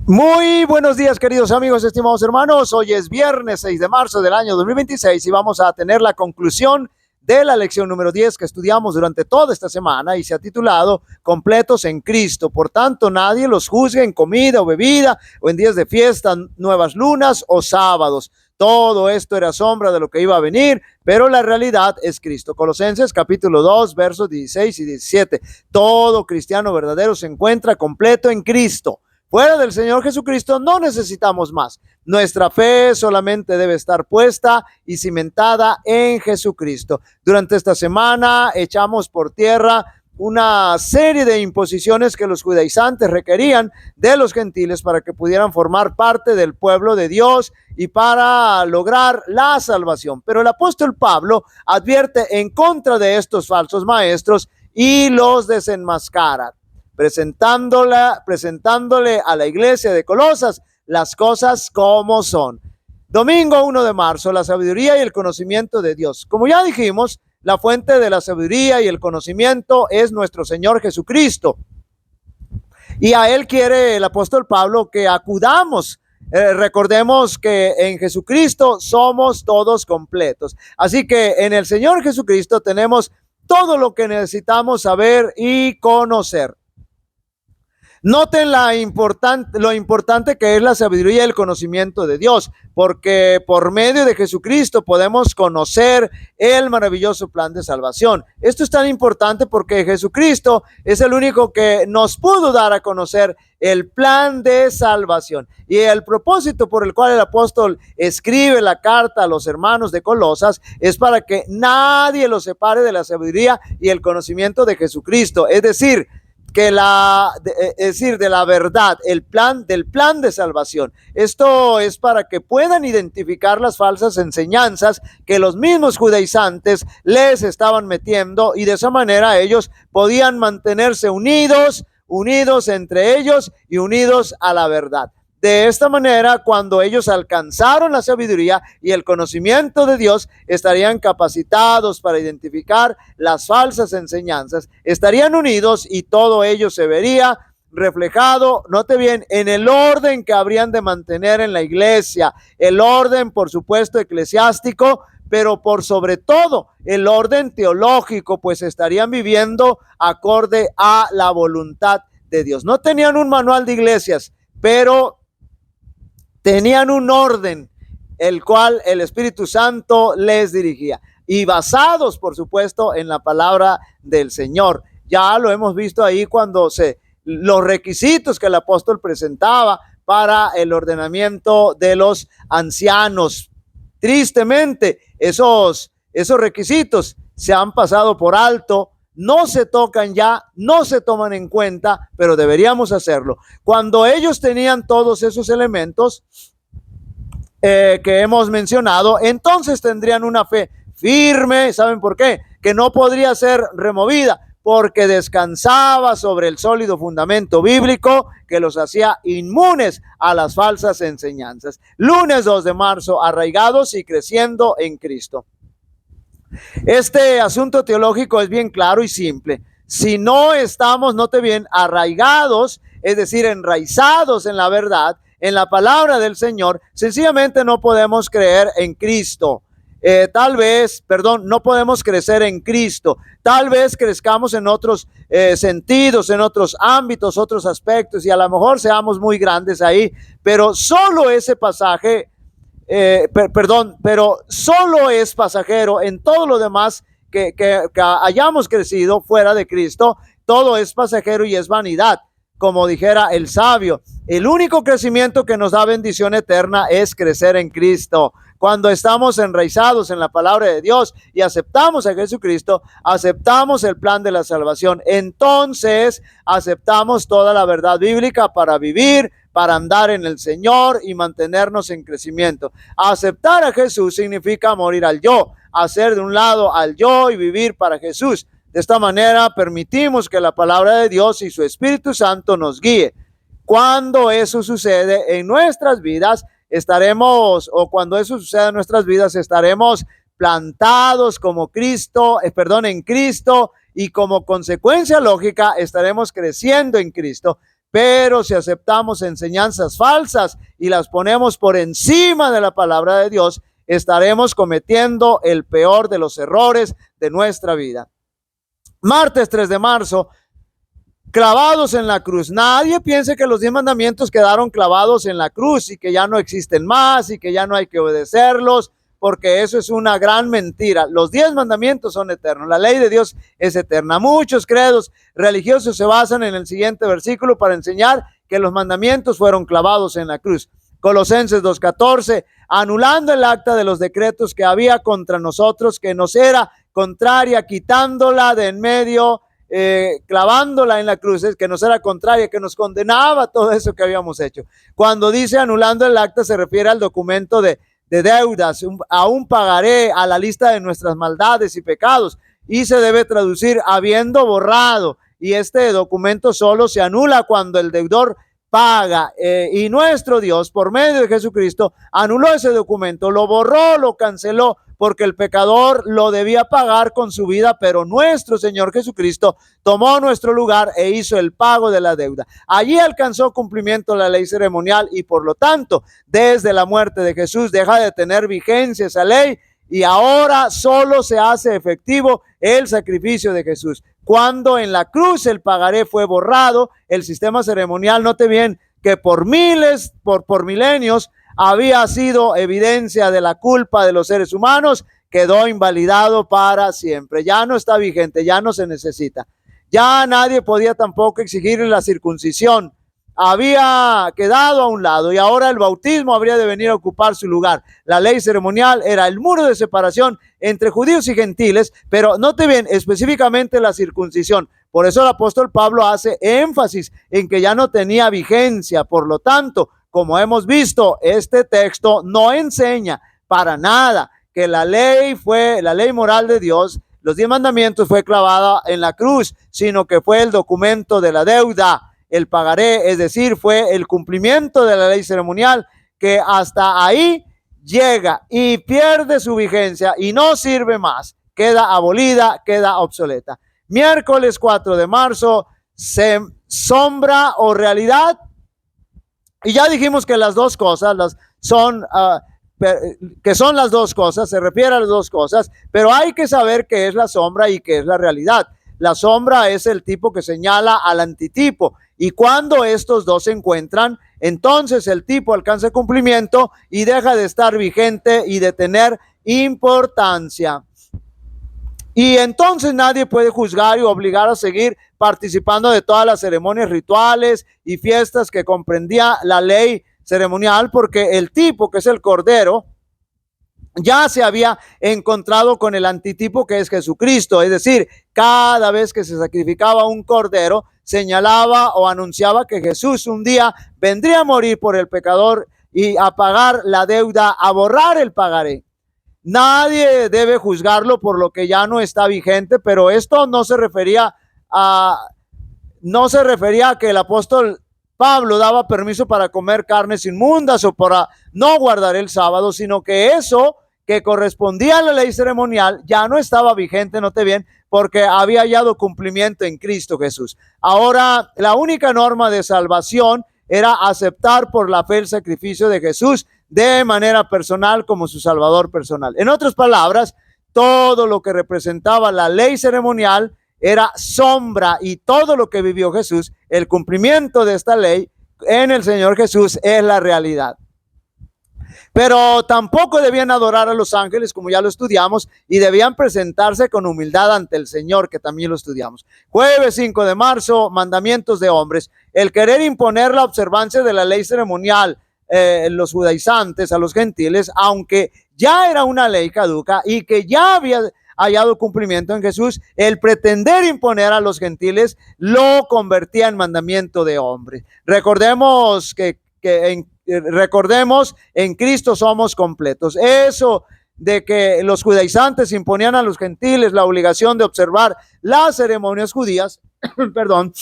Muy buenos días, queridos amigos, estimados hermanos. Hoy es viernes 6 de marzo del año 2026 y vamos a tener la conclusión de la lección número 10 que estudiamos durante toda esta semana y se ha titulado Completos en Cristo. Por tanto, nadie los juzgue en comida o bebida o en días de fiesta, nuevas lunas o sábados. Todo esto era sombra de lo que iba a venir, pero la realidad es Cristo. Colosenses capítulo 2, versos 16 y 17. Todo cristiano verdadero se encuentra completo en Cristo. Fuera del Señor Jesucristo no necesitamos más. Nuestra fe solamente debe estar puesta y cimentada en Jesucristo. Durante esta semana echamos por tierra una serie de imposiciones que los judaizantes requerían de los gentiles para que pudieran formar parte del pueblo de Dios y para lograr la salvación. Pero el apóstol Pablo advierte en contra de estos falsos maestros y los desenmascara, presentándole a la iglesia de Colosas las cosas como son. Domingo 1 de marzo, la sabiduría y el conocimiento de Dios. Como ya dijimos, la fuente de la sabiduría y el conocimiento es nuestro Señor Jesucristo. Y a Él quiere el apóstol Pablo que acudamos. Recordemos que en Jesucristo somos todos completos. Así que en el Señor Jesucristo tenemos todo lo que necesitamos saber y conocer. Noten lo importante que es la sabiduría y el conocimiento de Dios, porque por medio de Jesucristo podemos conocer el maravilloso plan de salvación. Esto es tan importante porque Jesucristo es el único que nos pudo dar a conocer el plan de salvación. Y el propósito por el cual el apóstol escribe la carta a los hermanos de Colosas es para que nadie los separe de la sabiduría y el conocimiento de Jesucristo. Es decir, de la verdad, del plan de salvación. Esto es para que puedan identificar las falsas enseñanzas que los mismos judaizantes les estaban metiendo, y de esa manera ellos podían mantenerse unidos entre ellos y unidos a la verdad. De esta manera, cuando ellos alcanzaron la sabiduría y el conocimiento de Dios, estarían capacitados para identificar las falsas enseñanzas, estarían unidos y todo ello se vería reflejado, note bien, en el orden que habrían de mantener en la iglesia, el orden, por supuesto, eclesiástico, pero por sobre todo el orden teológico, pues estarían viviendo acorde a la voluntad de Dios. No tenían un manual de iglesias, pero tenían un orden, el cual el Espíritu Santo les dirigía, y basados, por supuesto, en la palabra del Señor. Ya lo hemos visto ahí cuando los requisitos que el apóstol presentaba para el ordenamiento de los ancianos. Tristemente, esos requisitos se han pasado por alto, no se tocan ya, no se toman en cuenta, pero deberíamos hacerlo. Cuando ellos tenían todos esos elementos que hemos mencionado, entonces tendrían una fe firme. ¿Saben por qué? Que no podría ser removida, porque descansaba sobre el sólido fundamento bíblico que los hacía inmunes a las falsas enseñanzas. Lunes 2 de marzo, arraigados y creciendo en Cristo. Este asunto teológico es bien claro y simple. Si no estamos, note bien, arraigados, es decir, enraizados en la verdad, en la palabra del Señor, sencillamente no podemos creer en Cristo. No podemos crecer en Cristo. Tal vez crezcamos en otros sentidos, en otros ámbitos, otros aspectos, y a lo mejor seamos muy grandes ahí, pero solo ese pasaje pero solo es pasajero. En todo lo demás que hayamos crecido fuera de Cristo, todo es pasajero y es vanidad. Como dijera el sabio, el único crecimiento que nos da bendición eterna es crecer en Cristo. Cuando estamos enraizados en la palabra de Dios y aceptamos a Jesucristo, aceptamos el plan de la salvación. Entonces aceptamos toda la verdad bíblica para vivir, para andar en el Señor y mantenernos en crecimiento. Aceptar a Jesús significa morir al yo, hacer de un lado al yo y vivir para Jesús. De esta manera permitimos que la palabra de Dios y su Espíritu Santo nos guíe. Cuando eso sucede en nuestras vidas, cuando eso sucede en nuestras vidas, estaremos plantados en Cristo, y como consecuencia lógica estaremos creciendo en Cristo. Pero si aceptamos enseñanzas falsas y las ponemos por encima de la palabra de Dios, estaremos cometiendo el peor de los errores de nuestra vida. Martes 3 de marzo, clavados en la cruz. Nadie piense que los 10 mandamientos quedaron clavados en la cruz y que ya no existen más y que ya no hay que obedecerlos, porque eso es una gran mentira. Los 10 mandamientos son eternos, la ley de Dios es eterna. Muchos credos religiosos se basan en el siguiente versículo para enseñar que los mandamientos fueron clavados en la cruz. Colosenses 2:14, anulando el acta de los decretos que había contra nosotros, que nos era contraria, quitándola de en medio, clavándola en la cruz, que nos era contraria, que nos condenaba todo eso que habíamos hecho. Cuando dice anulando el acta, se refiere al documento de deudas, aún pagaré, a la lista de nuestras maldades y pecados, y se debe traducir habiendo borrado, y este documento solo se anula cuando el deudor paga, y nuestro Dios por medio de Jesucristo anuló ese documento, lo borró, lo canceló, porque el pecador lo debía pagar con su vida, pero nuestro Señor Jesucristo tomó nuestro lugar e hizo el pago de la deuda. Allí alcanzó cumplimiento la ley ceremonial y por lo tanto, desde la muerte de Jesús deja de tener vigencia esa ley y ahora solo se hace efectivo el sacrificio de Jesús. Cuando en la cruz el pagaré fue borrado, el sistema ceremonial, note bien que por milenios, había sido evidencia de la culpa de los seres humanos, quedó invalidado para siempre. Ya no está vigente, ya no se necesita. Ya nadie podía tampoco exigirle la circuncisión. Había quedado a un lado y ahora el bautismo habría de venir a ocupar su lugar. La ley ceremonial era el muro de separación entre judíos y gentiles, pero note bien, específicamente la circuncisión. Por eso el apóstol Pablo hace énfasis en que ya no tenía vigencia. Por lo tanto, como hemos visto, este texto no enseña para nada que la ley moral de Dios, los 10 mandamientos, fue clavada en la cruz, sino que fue el documento de la deuda, el pagaré, es decir, fue el cumplimiento de la ley ceremonial que hasta ahí llega y pierde su vigencia y no sirve más, queda abolida, queda obsoleta. Miércoles 4 de marzo, sombra o realidad. Y ya dijimos que las dos cosas son las dos cosas, se refiere a las dos cosas, pero hay que saber qué es la sombra y qué es la realidad. La sombra es el tipo que señala al antitipo, y cuando estos dos se encuentran, entonces el tipo alcanza cumplimiento y deja de estar vigente y de tener importancia. Y entonces nadie puede juzgar y obligar a seguir participando de todas las ceremonias rituales y fiestas que comprendía la ley ceremonial, porque el tipo, que es el cordero, ya se había encontrado con el antitipo, que es Jesucristo. Es decir, cada vez que se sacrificaba un cordero, señalaba o anunciaba que Jesús un día vendría a morir por el pecador y a pagar la deuda, a borrar el pagaré. Nadie debe juzgarlo por lo que ya no está vigente, pero esto no se refería a que el apóstol Pablo daba permiso para comer carnes inmundas o para no guardar el sábado, sino que eso que correspondía a la ley ceremonial ya no estaba vigente, note bien, porque había hallado cumplimiento en Cristo Jesús. Ahora, la única norma de salvación era aceptar por la fe el sacrificio de Jesús de manera personal como su Salvador personal. En otras palabras, todo lo que representaba la ley ceremonial era sombra, y todo lo que vivió Jesús, el cumplimiento de esta ley en el Señor Jesús, es la realidad. Pero tampoco debían adorar a los ángeles, como ya lo estudiamos, y debían presentarse con humildad ante el Señor, que también lo estudiamos. Jueves 5 de marzo, mandamientos de hombres. El querer imponer la observancia de la ley ceremonial, los judaizantes a los gentiles, aunque ya era una ley caduca y que ya había hallado cumplimiento en Jesús, el pretender imponer a los gentiles lo convertía en mandamiento de hombres. Recordemos en Cristo somos completos. Eso de que los judaizantes imponían a los gentiles la obligación de observar las ceremonias judías, perdón,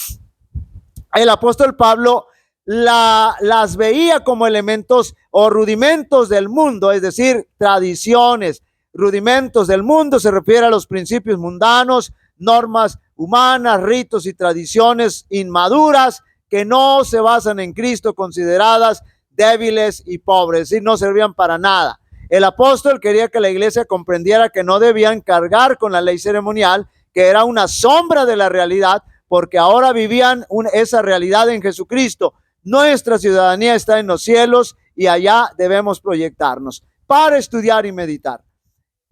el apóstol Pablo las veía como elementos o rudimentos del mundo, es decir, tradiciones. Rudimentos del mundo se refiere a los principios mundanos, normas humanas, ritos y tradiciones inmaduras que no se basan en Cristo, consideradas débiles y pobres, es decir, no servían para nada. El apóstol quería que la iglesia comprendiera que no debían cargar con la ley ceremonial, que era una sombra de la realidad, porque ahora vivían esa realidad en Jesucristo. Nuestra ciudadanía está en los cielos y allá debemos proyectarnos para estudiar y meditar.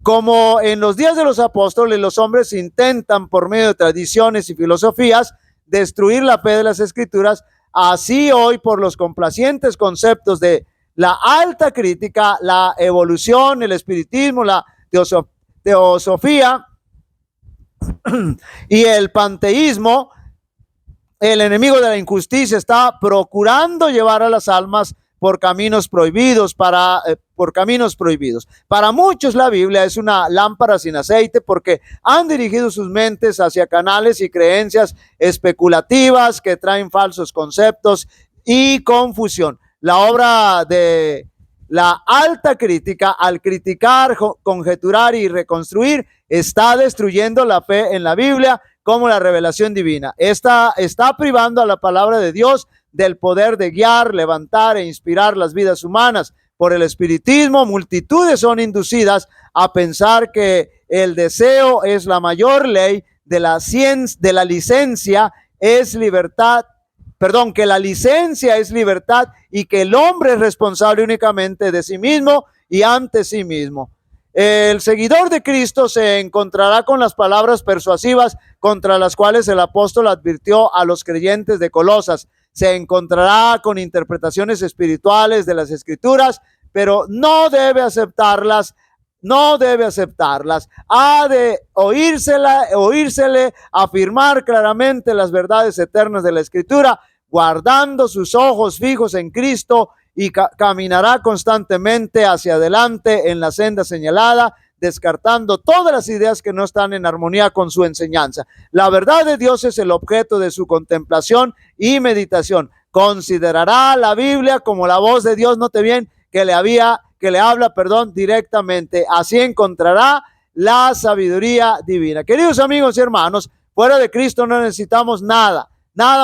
Como en los días de los apóstoles, los hombres intentan por medio de tradiciones y filosofías destruir la fe de las Escrituras, así hoy por los complacientes conceptos de la alta crítica, la evolución, el espiritismo, la teosofía y el panteísmo, el enemigo de la injusticia está procurando llevar a las almas por caminos prohibidos, por caminos prohibidos. Para muchos la Biblia es una lámpara sin aceite porque han dirigido sus mentes hacia canales y creencias especulativas que traen falsos conceptos y confusión. La obra de la alta crítica, al criticar, conjeturar y reconstruir, está destruyendo la fe en la Biblia como la revelación divina. Esta está privando a la palabra de Dios del poder de guiar, levantar e inspirar las vidas humanas. Por el espiritismo, multitudes son inducidas a pensar que el deseo es la mayor ley, de la licencia es libertad, que la licencia es libertad y que el hombre es responsable únicamente de sí mismo y ante sí mismo. El seguidor de Cristo se encontrará con las palabras persuasivas contra las cuales el apóstol advirtió a los creyentes de Colosas. Se encontrará con interpretaciones espirituales de las Escrituras, pero no debe aceptarlas. Ha de oírsele afirmar claramente las verdades eternas de la Escritura, guardando sus ojos fijos en Cristo, y caminará constantemente hacia adelante en la senda señalada, descartando todas las ideas que no están en armonía con su enseñanza. La verdad de Dios es el objeto de su contemplación y meditación. Considerará la Biblia como la voz de Dios, note bien, que le habla directamente. Así encontrará la sabiduría divina. Queridos amigos y hermanos, fuera de Cristo no necesitamos nada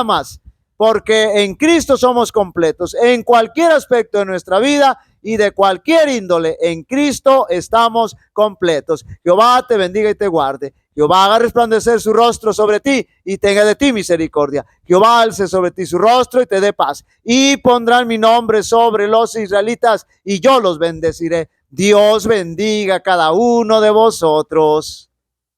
más, porque en Cristo somos completos en cualquier aspecto de nuestra vida y de cualquier índole. En Cristo estamos completos. Jehová te bendiga y te guarde. Jehová haga resplandecer su rostro sobre ti y tenga de ti misericordia. Jehová alce sobre ti su rostro y te dé paz. Y pondrán mi nombre sobre los israelitas y yo los bendeciré. Dios bendiga a cada uno de vosotros.